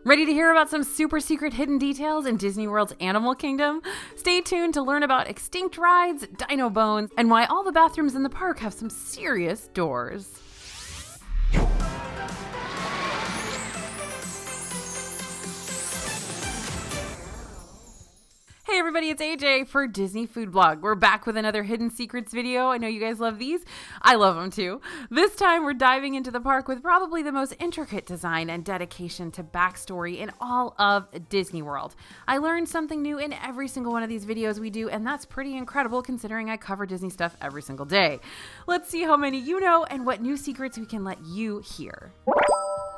Ready to hear about some super secret hidden details in Disney World's Animal Kingdom? Stay tuned to learn about extinct rides, dino bones, and why all the bathrooms in the park have some serious doors. Hey everybody, it's AJ for Disney Food Blog. We're back with another Hidden Secrets video. I know you guys love these. I love them too. This time we're diving into the park with probably the most intricate design and dedication to backstory in all of Disney World. I learned something new in every single one of these videos we do, and that's pretty incredible considering I cover Disney stuff every single day. Let's see how many you know and what new secrets we can let you hear.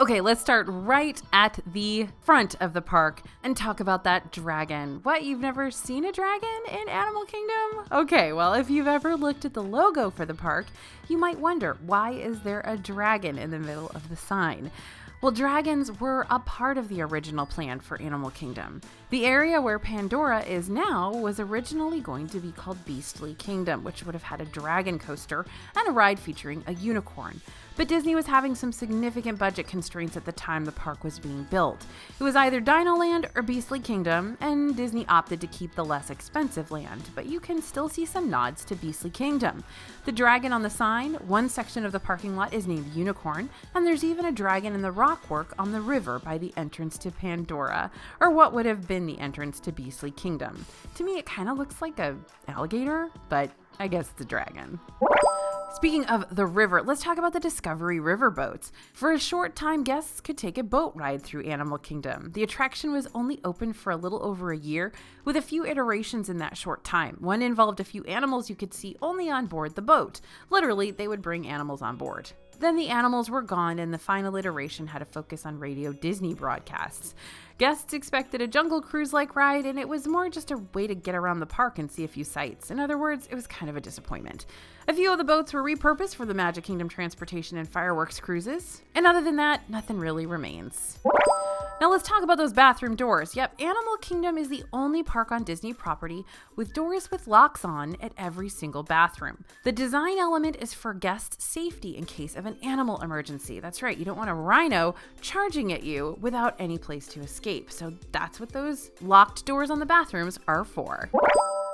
Okay, let's start right at the front of the park and talk about that dragon. What, you've never seen a dragon in Animal Kingdom? Okay, well, if you've ever looked at the logo for the park, you might wonder, why is there a dragon in the middle of the sign? Well, dragons were a part of the original plan for Animal Kingdom. The area where Pandora is now was originally going to be called Beastly Kingdom, which would have had a dragon coaster and a ride featuring a unicorn. But Disney was having some significant budget constraints at the time the park was being built. It was either Dino Land or Beastly Kingdom, and Disney opted to keep the less expensive land, but you can still see some nods to Beastly Kingdom. The dragon on the sign, one section of the parking lot is named Unicorn, and there's even a dragon in the rockwork on the river by the entrance to Pandora, or what would have been the entrance to Beastly Kingdom. To me, it kind of looks like an alligator, but I guess it's a dragon. Speaking of the river, let's talk about the Discovery River boats. For a short time, guests could take a boat ride through Animal Kingdom. The attraction was only open for a little over a year, with a few iterations in that short time. One involved a few animals you could see only on board the boat. Literally, they would bring animals on board. Then the animals were gone, and the final iteration had a focus on Radio Disney broadcasts. Guests expected a Jungle Cruise-like ride, and it was more just a way to get around the park and see a few sights. In other words, it was kind of a disappointment. A few of the boats were repurposed for the Magic Kingdom transportation and fireworks cruises, and other than that, nothing really remains. Now let's talk about those bathroom doors. Yep, Animal Kingdom is the only park on Disney property with doors with locks on at every single bathroom. The design element is for guest safety in case of an animal emergency. That's right, you don't want a rhino charging at you without any place to escape. So that's what those locked doors on the bathrooms are for.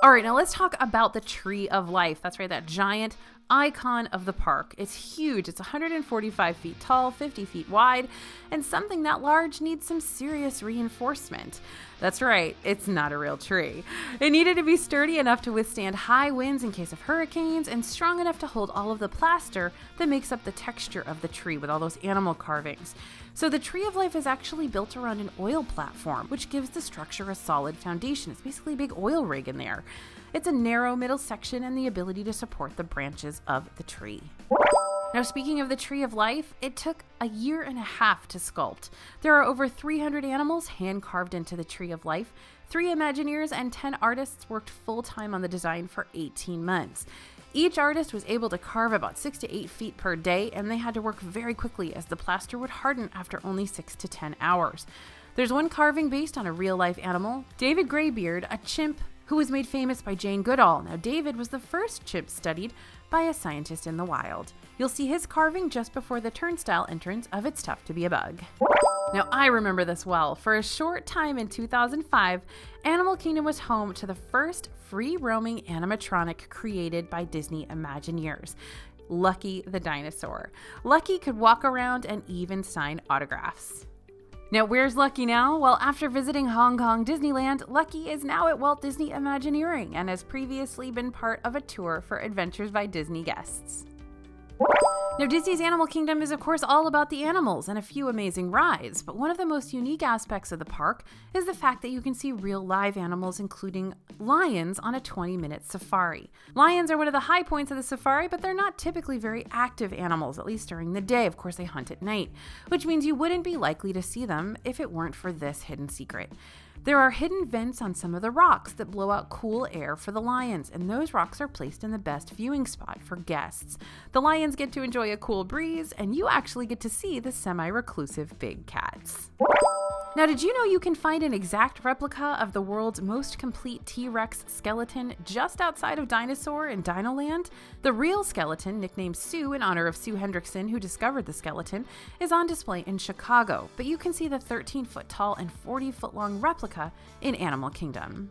All right, now let's talk about the Tree of Life. That's right, that giant icon of the park. It's huge. It's 145 feet tall, 50 feet wide, and something that large needs some serious reinforcement. That's right, it's not a real tree. It needed to be sturdy enough to withstand high winds in case of hurricanes and strong enough to hold all of the plaster that makes up the texture of the tree with all those animal carvings. So the Tree of Life is actually built around an oil platform, which gives the structure a solid foundation. It's basically a big oil rig in there. It's a narrow middle section and the ability to support the branches of the tree. Now, speaking of the Tree of Life, it took a year and a half to sculpt. There are over 300 animals hand-carved into the Tree of Life. 3 Imagineers and 10 artists worked full-time on the design for 18 months. Each artist was able to carve about 6 to 8 feet per day, and they had to work very quickly as the plaster would harden after only 6 to 10 hours. There's one carving based on a real-life animal, David Greybeard, a chimp who was made famous by Jane Goodall. Now, David was the first chimp studied by a scientist in the wild. You'll see his carving just before the turnstile entrance of It's Tough to Be a Bug. Now, I remember this well. For a short time in 2005, Animal Kingdom was home to the first free-roaming animatronic created by Disney Imagineers, Lucky the Dinosaur. Lucky could walk around and even sign autographs. Now, where's Lucky now? Well, after visiting Hong Kong Disneyland, Lucky is now at Walt Disney Imagineering and has previously been part of a tour for Adventures by Disney guests. Now, Disney's Animal Kingdom is, of course, all about the animals and a few amazing rides, but one of the most unique aspects of the park is the fact that you can see real live animals, including lions, on a 20-minute safari. Lions are one of the high points of the safari, but they're not typically very active animals, at least during the day. Of course, they hunt at night, which means you wouldn't be likely to see them if it weren't for this hidden secret. There are hidden vents on some of the rocks that blow out cool air for the lions, and those rocks are placed in the best viewing spot for guests. The lions get to enjoy a cool breeze, and you actually get to see the semi-reclusive big cats. Now, did you know you can find an exact replica of the world's most complete T-Rex skeleton just outside of Dinosaur in Dinoland? The real skeleton, nicknamed Sue in honor of Sue Hendrickson, who discovered the skeleton, is on display in Chicago, but you can see the 13-foot tall and 40-foot long replica in Animal Kingdom.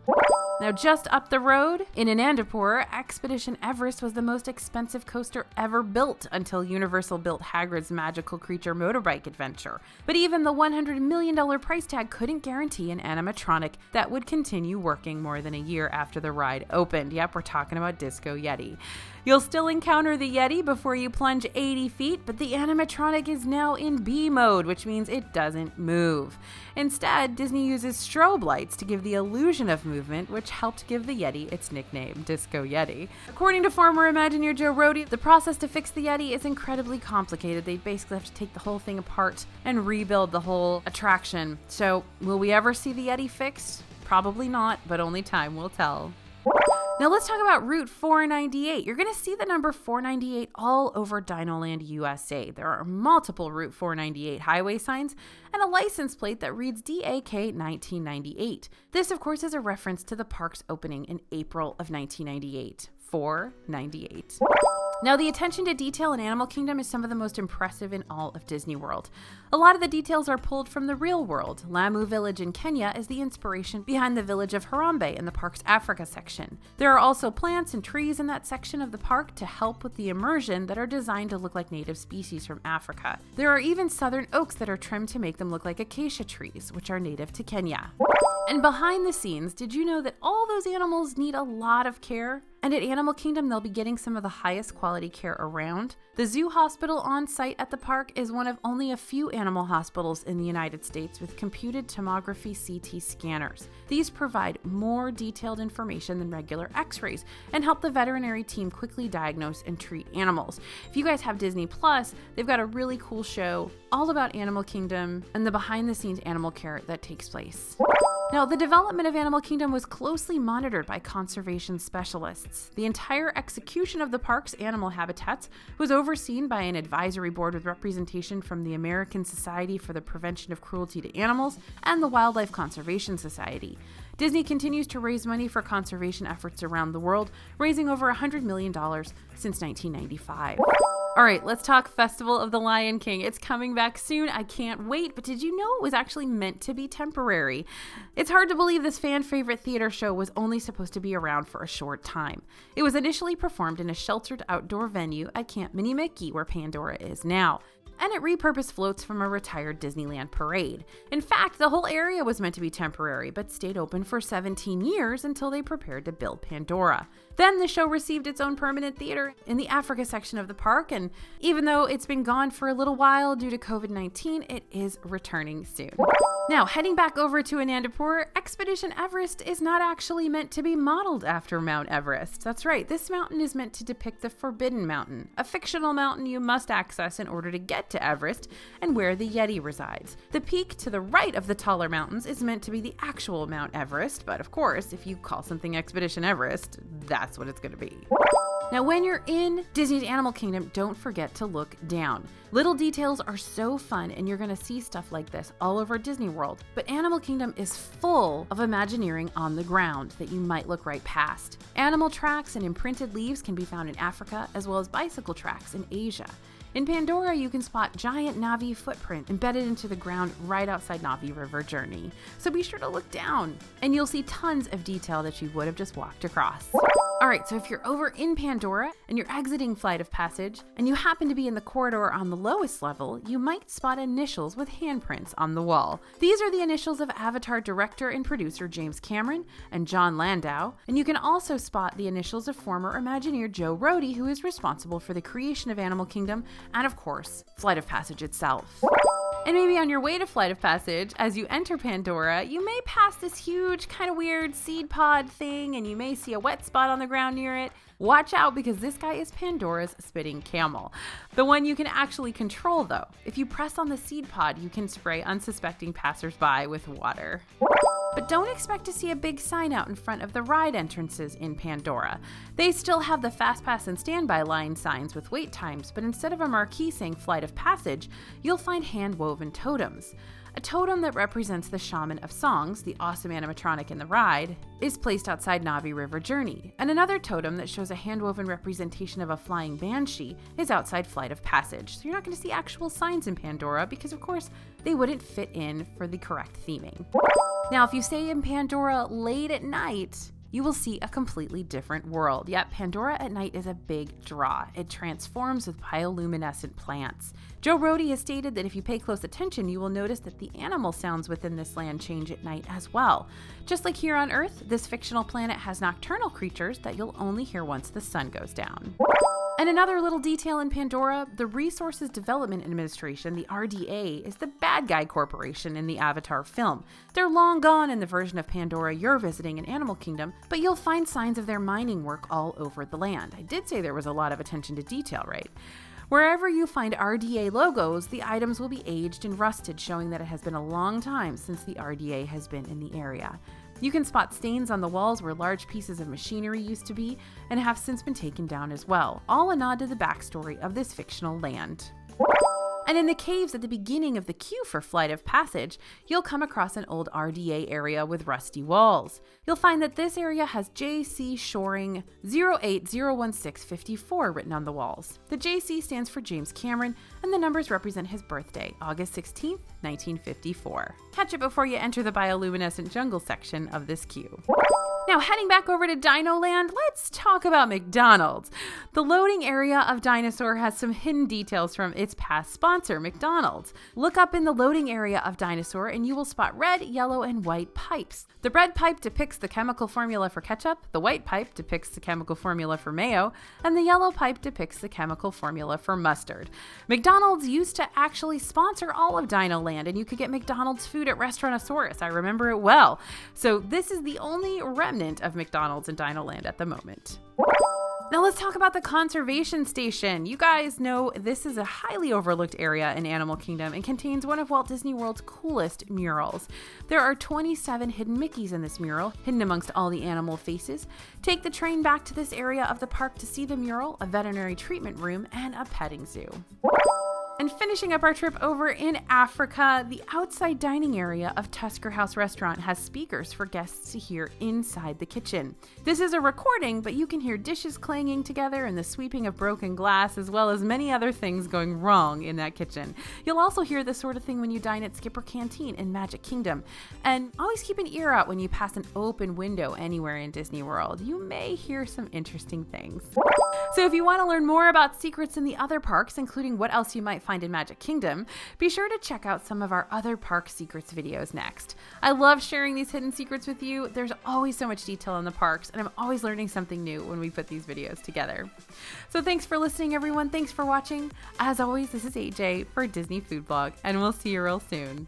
Now, just up the road, in Anandapur, Expedition Everest was the most expensive coaster ever built until Universal built Hagrid's Magical Creature motorbike adventure. But even the $100 million price tag couldn't guarantee an animatronic that would continue working more than a year after the ride opened. Yep, we're talking about Disco Yeti. You'll still encounter the Yeti before you plunge 80 feet, but the animatronic is now in B mode, which means it doesn't move. Instead, Disney uses strobe lights to give the illusion of movement, which helped give the Yeti its nickname, Disco Yeti. According to former Imagineer Joe Rohde, the process to fix the Yeti is incredibly complicated. They basically have to take the whole thing apart and rebuild the whole attraction. So, will we ever see the Yeti fixed? Probably not, but only time will tell. Now let's talk about Route 498. You're going to see the number 498 all over Dinoland, USA. There are multiple Route 498 highway signs and a license plate that reads DAK 1998. This, of course, is a reference to the park's opening in April of 1998. 498. Now, the attention to detail in Animal Kingdom is some of the most impressive in all of Disney World. A lot of the details are pulled from the real world. Lamu Village in Kenya is the inspiration behind the village of Harambe in the park's Africa section. There are also plants and trees in that section of the park to help with the immersion that are designed to look like native species from Africa. There are even southern oaks that are trimmed to make them look like acacia trees, which are native to Kenya. And behind the scenes, did you know that all those animals need a lot of care? And at Animal Kingdom, they'll be getting some of the highest quality care around. The zoo hospital on site at the park is one of only a few animal hospitals in the United States with computed tomography CT scanners. These provide more detailed information than regular x-rays and help the veterinary team quickly diagnose and treat animals. If you guys have Disney Plus, they've got a really cool show all about Animal Kingdom and the behind-the-scenes animal care that takes place. Now, the development of Animal Kingdom was closely monitored by conservation specialists. The entire execution of the park's animal habitats was overseen by an advisory board with representation from the American Society for the Prevention of Cruelty to Animals and the Wildlife Conservation Society. Disney continues to raise money for conservation efforts around the world, raising over $100 million since 1995. All right, let's talk Festival of the Lion King. It's coming back soon. I can't wait. But did you know it was actually meant to be temporary? It's hard to believe this fan favorite theater show was only supposed to be around for a short time. It was initially performed in a sheltered outdoor venue at Camp Minnie Mickey, where Pandora is now. And it repurposed floats from a retired Disneyland parade. In fact, the whole area was meant to be temporary, but stayed open for 17 years until they prepared to build Pandora. Then the show received its own permanent theater in the Africa section of the park, and even though it's been gone for a little while due to COVID-19, it is returning soon. Now, heading back over to Anandapur, Expedition Everest is not actually meant to be modeled after Mount Everest. That's right, this mountain is meant to depict the Forbidden Mountain, a fictional mountain you must access in order to get to Everest and where the Yeti resides. The peak to the right of the taller mountains is meant to be the actual Mount Everest, but of course, if you call something Expedition Everest, that's what it's going to be. Now, when you're in Disney's Animal Kingdom, don't forget to look down. Little details are so fun, and you're going to see stuff like this all over Disney World. But Animal Kingdom is full of Imagineering on the ground that you might look right past. Animal tracks and imprinted leaves can be found in Africa, as well as bicycle tracks in Asia. In Pandora, you can spot giant Na'vi footprint embedded into the ground right outside Na'vi River Journey. So be sure to look down, and you'll see tons of detail that you would have just walked across. Alright, so if you're over in Pandora and you're exiting Flight of Passage and you happen to be in the corridor on the lowest level, you might spot initials with handprints on the wall. These are the initials of Avatar director and producer James Cameron and John Landau, and you can also spot the initials of former Imagineer Joe Rohde, who is responsible for the creation of Animal Kingdom and, of course, Flight of Passage itself. And maybe on your way to Flight of Passage, as you enter Pandora, you may pass this huge, kind of weird seed pod thing, and you may see a wet spot on the ground near it. Watch out, because this guy is Pandora's spitting camel. The one you can actually control, though. If you press on the seed pod, you can spray unsuspecting passersby with water. But don't expect to see a big sign out in front of the ride entrances in Pandora. They still have the Fast Pass and Standby line signs with wait times, but instead of a marquee saying Flight of Passage, you'll find hand-woven totems. A totem that represents the Shaman of Songs, the awesome animatronic in the ride, is placed outside Navi River Journey, and another totem that shows a hand-woven representation of a flying banshee is outside Flight of Passage. So you're not going to see actual signs in Pandora because, of course, they wouldn't fit in for the correct theming. Now, if you stay in Pandora late at night, you will see a completely different world. Yet Pandora at night is a big draw. It transforms with bioluminescent plants. Joe Rohde has stated that if you pay close attention, you will notice that the animal sounds within this land change at night as well. Just like here on Earth, this fictional planet has nocturnal creatures that you'll only hear once the sun goes down. And another little detail in Pandora, the Resources Development Administration, the RDA, is the bad guy corporation in the Avatar film. They're long gone in the version of Pandora you're visiting in Animal Kingdom, but you'll find signs of their mining work all over the land. I did say there was a lot of attention to detail, right? Wherever you find RDA logos, the items will be aged and rusted, showing that it has been a long time since the RDA has been in the area. You can spot stains on the walls where large pieces of machinery used to be and have since been taken down as well, all a nod to the backstory of this fictional land. And in the caves at the beginning of the queue for Flight of Passage, you'll come across an old RDA area with rusty walls. You'll find that this area has JC Shoring 0801654 written on the walls. The JC stands for James Cameron, and the numbers represent his birthday, August 16th, 1954. Catch it before you enter the bioluminescent jungle section of this queue. Now, heading back over to Dino Land, let's talk about McDonald's. The loading area of Dinosaur has some hidden details from its past sponsor, McDonald's. Look up in the loading area of Dinosaur and you will spot red, yellow, and white pipes. The red pipe depicts the chemical formula for ketchup, the white pipe depicts the chemical formula for mayo, and the yellow pipe depicts the chemical formula for mustard. McDonald's used to actually sponsor all of Dino Land, and you could get McDonald's food at Restaurantosaurus. I remember it well. So this is the only remnant of McDonald's in Dino Land at the moment. Now let's talk about the conservation station. You guys know this is a highly overlooked area in Animal Kingdom and contains one of Walt Disney World's coolest murals. There are 27 hidden Mickeys in this mural, hidden amongst all the animal faces. Take the train back to this area of the park to see the mural, a veterinary treatment room, and a petting zoo. And finishing up our trip over in Africa, the outside dining area of Tusker House Restaurant has speakers for guests to hear inside the kitchen. This is a recording, but you can hear dishes clanging together and the sweeping of broken glass, as well as many other things going wrong in that kitchen. You'll also hear this sort of thing when you dine at Skipper Canteen in Magic Kingdom. And always keep an ear out when you pass an open window anywhere in Disney World. You may hear some interesting things. So if you want to learn more about secrets in the other parks, including what else you might find in Magic Kingdom, be sure to check out some of our other park secrets videos next. I love sharing these hidden secrets with you. There's always so much detail in the parks, and I'm always learning something new when we put these videos together. So thanks for listening, everyone. Thanks for watching. As always, this is AJ for Disney Food Blog, and we'll see you real soon.